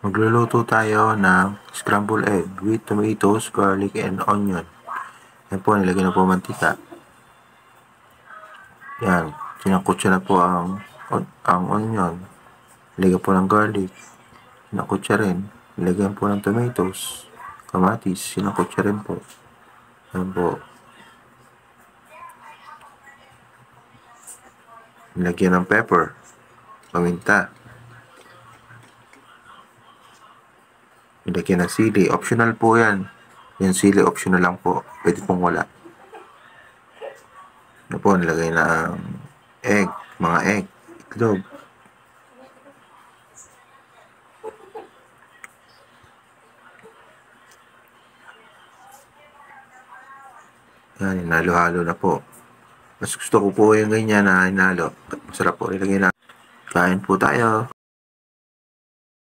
Magluluto tayo ng scrambled egg with tomatoes, garlic, and onion. Yan po, nilagyan na po mantika. Yan, sinakutsa na po ang onion. Nilagyan po ng garlic. Sinakutsa rin. Nilagyan po ng tomatoes. Kamatis, sinakutsa rin po. Yan po. Nilagyan ng pepper. Paminta. Nilagyan ng sili. Optional po yan. Yung sili optional lang po. Pwede pong wala. Ano po, nilagay ng egg. Mga egg. Itlog. Yan, hinalo-halo na po. Mas gusto ko po yung ganyan na hinalo. Masarap po. Nilagay na. Kain po tayo.